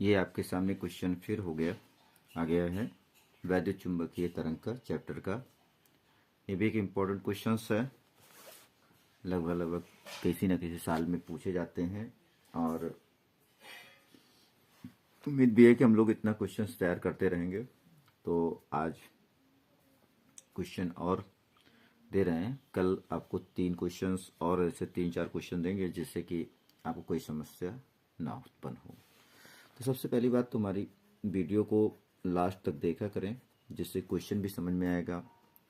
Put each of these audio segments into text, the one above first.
ये आपके सामने क्वेश्चन फिर आ गया है वैद्युत चुंबकीय तरंग का चैप्टर का। ये भी एक इम्पोर्टेंट क्वेश्चन है, लगभग किसी न किसी साल में पूछे जाते हैं और उम्मीद भी है कि हम लोग इतना क्वेश्चन तैयार करते रहेंगे। तो आज क्वेश्चन और दे रहे हैं, कल आपको 3 क्वेश्चंस और ऐसे 3-4 क्वेश्चन देंगे जिससे कि आपको कोई समस्या ना उत्पन्न हो। तो सबसे पहली बात, तुम्हारी वीडियो को लास्ट तक देखा करें जिससे क्वेश्चन भी समझ में आएगा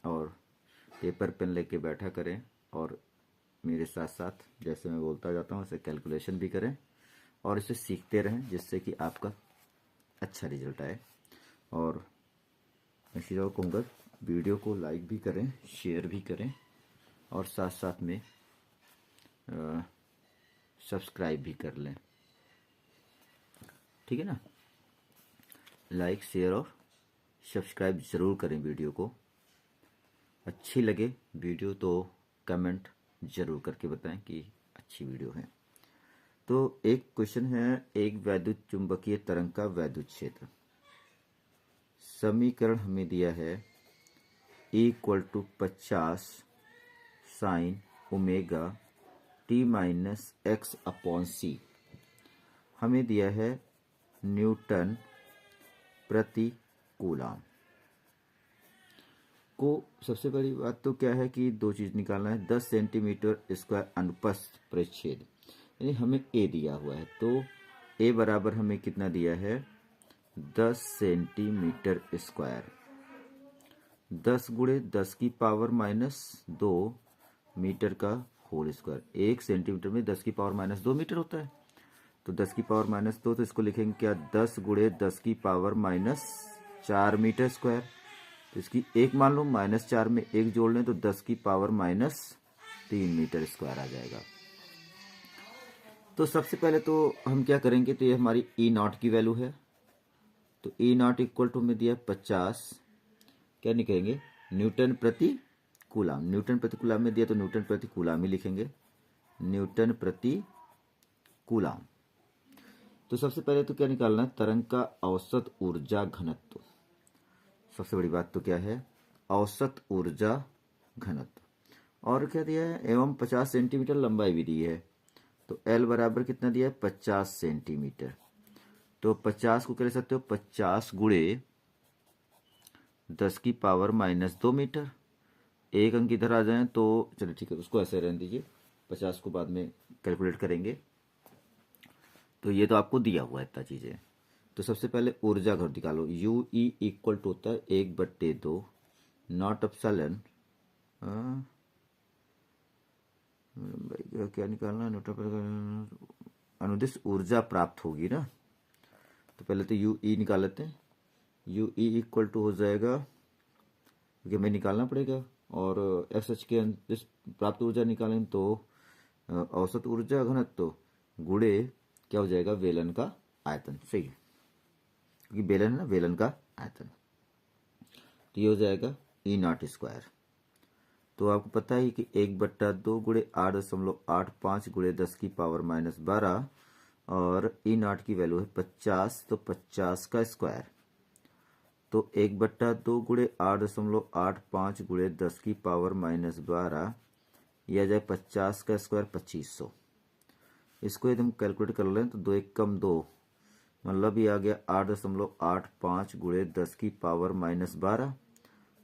और पेपर पेन लेके बैठा करें और मेरे साथ साथ जैसे मैं बोलता जाता हूँ ऐसे कैलकुलेशन भी करें और इसे सीखते रहें जिससे कि आपका अच्छा रिजल्ट आए। और मैं सीधा कहूँगा वीडियो को लाइक भी करें, शेयर भी करें और साथ साथ में सब्सक्राइब भी कर लें, ठीक है ना। लाइक शेयर और सब्सक्राइब ज़रूर करें। वीडियो को अच्छी लगे वीडियो तो कमेंट ज़रूर करके बताएं कि अच्छी वीडियो है। तो एक क्वेश्चन है, एक वैद्युत चुंबकीय तरंग का वैद्युत क्षेत्र। समीकरण हमें दिया है E = 50 साइन ओमेगा t-x/c। हमें दिया है न्यूटन प्रति कूलम को। सबसे बड़ी बात तो क्या है कि दो चीज निकालना है। 10 सेंटीमीटर स्क्वायर अनुप्रस्थ परिच्छेद, यानी हमें ए दिया हुआ है तो ए बराबर हमें कितना दिया है 10 सेंटीमीटर स्क्वायर। 10 गुणे 10 की पावर -2 मीटर का होल स्क्वायर। 1 सेंटीमीटर में 10 की पावर -2 मीटर होता है, तो 10 की पावर -2 तो इसको लिखेंगे क्या 10 गुणे 10 की पावर -4 मीटर स्क्वायर। तो इसकी एक मान लो -4 में 1 जोड़ लें तो 10 की पावर -3 मीटर स्क्वायर आ जाएगा। तो सबसे पहले तो हम क्या करेंगे, तो ये हमारी E0 की वैल्यू है। तो E0 = हमें दिया 50, क्या निकलेंगे न्यूटन प्रति कूलम। न्यूटन प्रति कूलम में दिया तो न्यूटन प्रति कूलम ही लिखेंगे, न्यूटन प्रति कूलम। तो सबसे पहले तो क्या निकालना है, तरंग का औसत ऊर्जा घनत्व। सबसे बड़ी बात तो क्या है, औसत ऊर्जा घनत्व। और क्या दिया है, एवं 50 सेंटीमीटर लंबाई भी दी है। तो L बराबर कितना दिया है 50 सेंटीमीटर। तो 50 को क्या ले सकते हो 50 गुणे 10 की पावर -2 मीटर। एक अंक इधर आ जाए तो चलिए ठीक है, उसको ऐसे रहने दीजिए, 50 को बाद में कैलकुलेट करेंगे। तो ये तो आपको दिया हुआ है इतना चीज़ें। तो सबसे पहले ऊर्जा घनत्व निकालो। UE = होता है 1/2 नॉट एप्सिलॉन क्या निकालना न्यूटन अनुदिश ऊर्जा प्राप्त होगी ना। तो पहले तो UE निकाल लेते हैं। UE = हो जाएगा, क्योंकि हमें निकालना पड़ेगा, और SH के अनुदिश प्राप्त ऊर्जा निकालें तो औसत ऊर्जा घनत्व गुणे क्या हो जाएगा बेलन का आयतन। सही है, क्योंकि बेलन है ना, बेलन का आयतन। तो ये हो जाएगा E0²। तो आपको पता है कि 1/2 गुणे 8.85 गुणे 10 की पावर -12 और E0 की वैल्यू है 50, तो 50 का स्क्वायर। तो 1/2 गुणे 8.85 गुणे 10 की पावर -12, यह आ जाए 50 का स्क्वायर 2500। इसको यदि हम कैलकुलेट कर लें तो 2 × 2 मतलब ये आ गया 8.85 गुणे 10 की पावर -12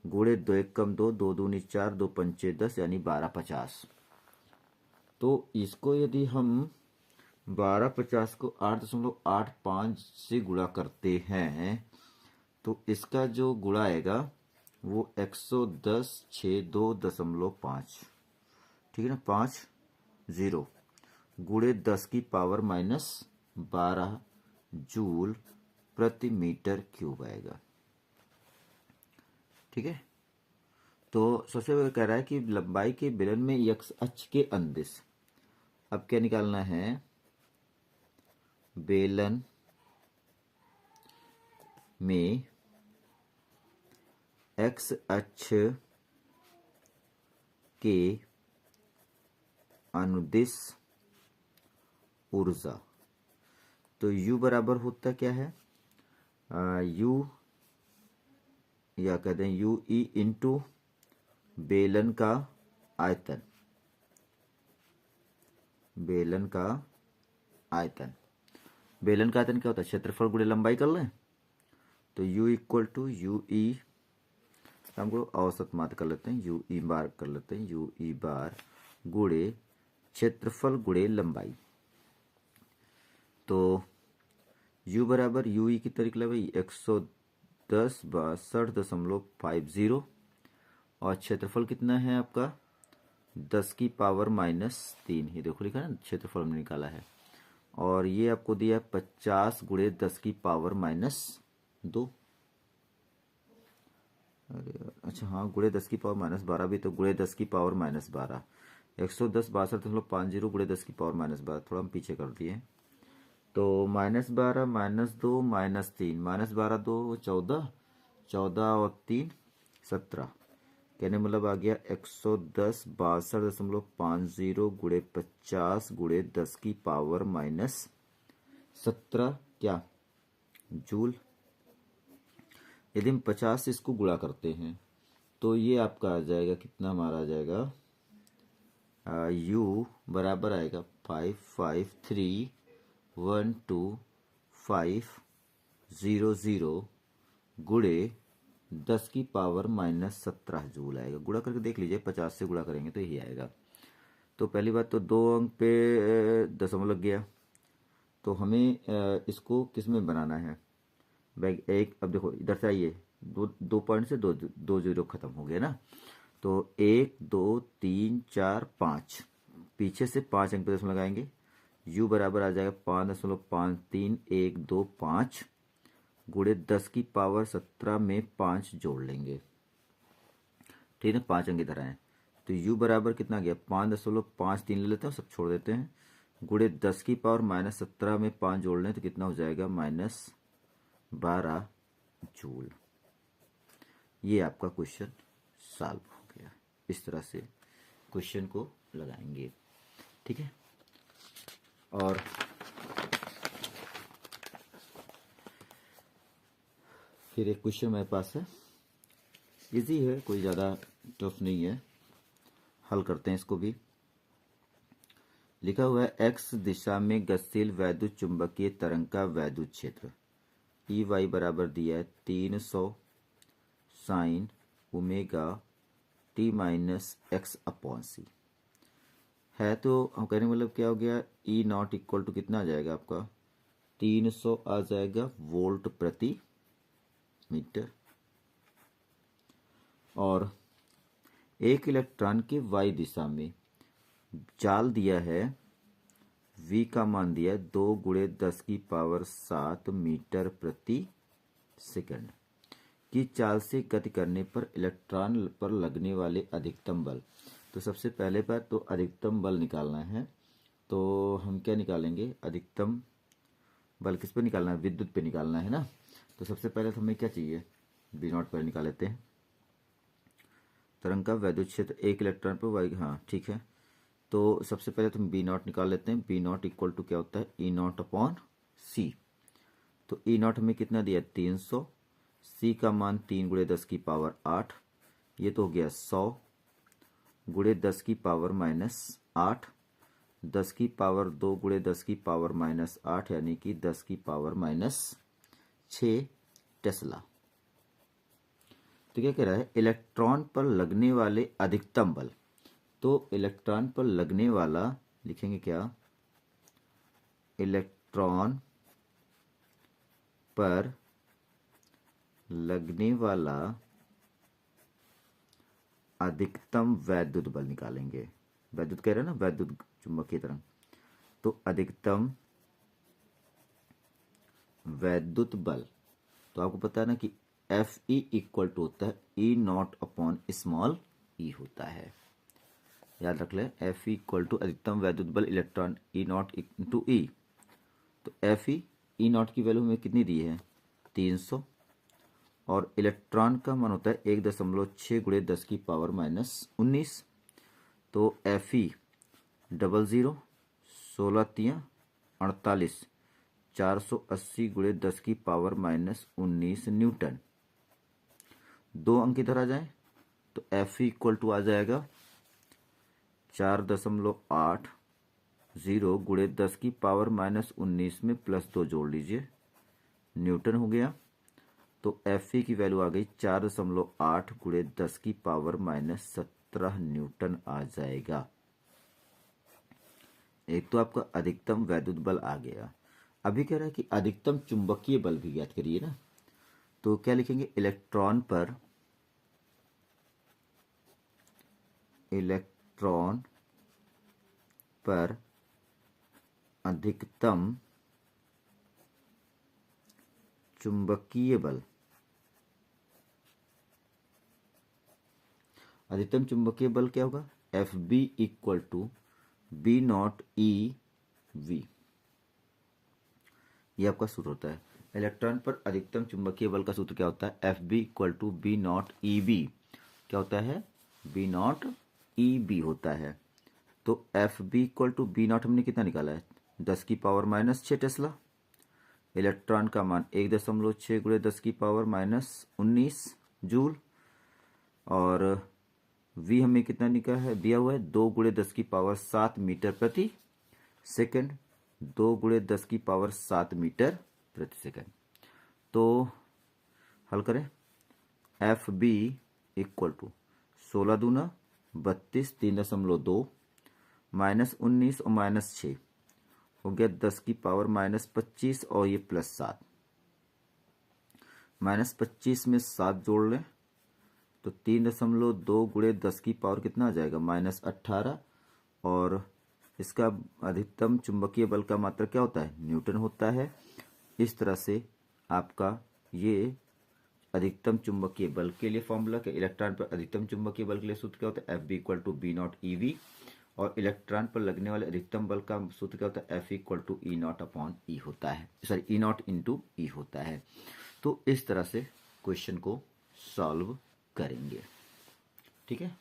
गुणे 2 × 2, 2 दूनी 4, 2 पंचे 10, यानी 1250। तो इसको यदि हम 1250 को 8.85 से गुणा करते हैं तो इसका जो गुणा आएगा वो 110.62.5, ठीक है ना, 50 गुणे 10 की पावर -12 जूल प्रति मीटर क्यूब आएगा। ठीक है। तो सबसे पहले कह रहा है कि लंबाई के बेलन में x अक्ष के अनुदिश। अब क्या निकालना है, बेलन में x अक्ष के अनुदिश ऊर्जा। तो U बराबर होता क्या है, U या कहते हैं यू ई इंटू बेलन का आयतन, बेलन का आयतन। बेलन का आयतन क्या होता है, क्षेत्रफल गुणे लंबाई कर लें, तो U equal to U E, हमको औसत मात्रा कर लेते हैं, यू ई बार कर लेते हैं, यू ई बार गुणे क्षेत्रफल गुणे लंबाई। तो U बराबर यू ई की तरीक भाई 110/62.50 और क्षेत्रफल कितना है आपका 10 की पावर -3, ये देखो लिखा है ना, क्षेत्रफल हमने निकाला है। और ये आपको दिया है 50 गुणे 10 की पावर -2। अरे अच्छा हाँ, गुणे 10 की पावर -12 भी, तो गुणे 10 की पावर -12, 110/62.50 गुणे 10 की पावर -12, थोड़ा हम पीछे कर दिए। तो -12 -2 -3, -12 2 14, 14 और 3 17, कहने मतलब आ गया 110/62.50 गुणे 50 गुणे 10 की पावर -17 क्या जूल। यदि हम 50 से इसको गुणा करते हैं तो ये आपका आ जाएगा, कितना हमारा आ जाएगा, U बराबर आएगा 55312500 गुणे 10 की पावर -17 जूल आएगा। गुणा करके देख लीजिए, 50 से गुणा करेंगे तो यही आएगा। तो पहली बात तो 2 अंक पे दशमलव लग गया, तो हमें इसको किस में बनाना है, बैग एक, अब देखो इधर से आइए, दो पॉइंट से दो जीरो खत्म हो गया ना, तो 1 2 3 4 5, पीछे से 5 अंक पे दशमलव लगाएंगे, U बराबर आ जाएगा 5.53125 गुणे 10 की पावर 17 में 5 जोड़ लेंगे, ठीक है, 5 अंक इधर आए, तो U बराबर कितना गया 5.53 ले लेते हैं, सब छोड़ देते हैं, गुणे 10 की पावर -17 में 5 जोड़ लें तो कितना हो जाएगा -12 जूल। ये आपका क्वेश्चन सॉल्व हो गया। इस तरह से क्वेश्चन को लगाएंगे, ठीक है। और फिर एक क्वेश्चन मेरे पास है, इजी है, कोई ज़्यादा टफ नहीं है, हल करते हैं इसको भी। लिखा हुआ है x दिशा में गतिशील वैद्युत चुंबकीय तरंग का वैद्युत क्षेत्र ई वाई बराबर दिया है 300 साइन ओमेगा t - x/c है। तो हम कहने मतलब क्या हो गया, ई नॉट इक्वल टू कितना आ जाएगा आपका 300 आ जाएगा वोल्ट प्रति मीटर। और एक इलेक्ट्रॉन के y दिशा में जाल दिया है, v का मान दिया है 2 गुणे 10 की पावर 7 मीटर प्रति सेकंड की चाल से गति करने पर इलेक्ट्रॉन पर लगने वाले अधिकतम बल। तो सबसे पहले बात तो अधिकतम बल निकालना है, तो हम क्या निकालेंगे, अधिकतम बल किस पे निकालना है, विद्युत पे निकालना है ना। तो सबसे पहले तो हमें क्या चाहिए, बी नॉट पर निकाल लेते हैं, तरंग का वैद्युत क्षेत्र एक इलेक्ट्रॉन पर वाई, हाँ ठीक है। तो सबसे पहले तो हम बी नॉट निकाल लेते हैं, बी नॉट इक्वल टू क्या होता है ई नॉट अपॉन सी। तो ई नॉट हमें कितना दिया 300, सी का मान 3 गुणे 10 की पावर 8, ये तो हो गया 100 गुणे 10 की पावर -8, 10 की पावर 2 गुणे 10 की पावर -8 यानी कि 10 की पावर -6 टेस्ला। तो क्या कह रहा है, इलेक्ट्रॉन पर लगने वाले अधिकतम बल। तो इलेक्ट्रॉन पर लगने वाला लिखेंगे क्या, इलेक्ट्रॉन पर लगने वाला अधिकतम वैद्युत बल निकालेंगे। वैद्युत कह रहे हैं ना, वैद्युत चुंबकीय तरंग, तो अधिकतम वैद्युत बल, तो आपको पता है ना कि एफ ई इक्वल टू होता है ई नॉट अपॉन स्मॉल ई होता है, याद रख ले, एफ ई इक्वल टू अधिकतम वैद्युत बल इलेक्ट्रॉन ई नॉट इंटू ई। तो एफ ई नॉट की वैल्यू हमें कितनी दी है 300, और इलेक्ट्रॉन का मान होता है 1.6 गुणे 10 की पावर -19। तो एफ ई 00 16 3 48, 480 गुणे 10 की पावर माइनस 19 न्यूटन। 2 अंक इधर आ जाए तो F इक्वल टू आ जाएगा 4.80 गुणे 10 की पावर माइनस 19 में +2 जोड़ लीजिए, न्यूटन हो गया। तो F की वैल्यू आ गई 4.8 गुणे 10 की पावर माइनस 17 न्यूटन आ जाएगा। एक तो आपका अधिकतम वैद्युत बल आ गया। अभी कह रहा है कि अधिकतम चुंबकीय बल भी ज्ञात करिए ना, तो क्या लिखेंगे, इलेक्ट्रॉन पर अधिकतम चुंबकीय बल। अधिकतम चुंबकीय बल क्या होगा, FB equal to B0 EV। ये आपका सूत्र होता है। इलेक्ट्रॉन पर अधिकतम चुंबकीय बल का सूत्र क्या होता है, FB equal to B0 EB। क्या होता है, B0 EB होता है। तो FB इक्वल टू B0 हमने कितना निकाला है, 10 की पावर माइनस 6 टेस्ला। इलेक्ट्रॉन का मान 1.6 गुणे 10 की पावर माइनस 19 जूल। और V हमें कितना निकाला है, दिया हुआ है 2 गुणे 10 की पावर 7 मीटर प्रति सेकंड। 2 गुणे 10 की पावर 7 मीटर प्रति सेकंड। तो हल करें, FB इक्वल टू 16 दूना 32 3.2 माइनस 19 और माइनस 6 हो गया 10 की पावर माइनस 25 और ये +7। माइनस 25 में 7 जोड़ लें तो 3.2 गुणे 10 की पावर कितना आ जाएगा, -18। और इसका अधिकतम चुंबकीय बल का मात्रक क्या होता है, न्यूटन होता है। इस तरह से आपका ये अधिकतम चुंबकीय बल के लिए फॉर्मूला के, इलेक्ट्रॉन पर अधिकतम चुंबकीय बल के लिए सूत्र क्या होता है, FB equal to B0 EV। और इलेक्ट्रॉन पर लगने वाले अधिकतम बल का सूत्र क्या होता है, F इक्वल टू E0/E होता है, सॉरी E0 × E होता है। तो इस तरह से क्वेश्चन को सॉल्व करेंगे, ठीक है।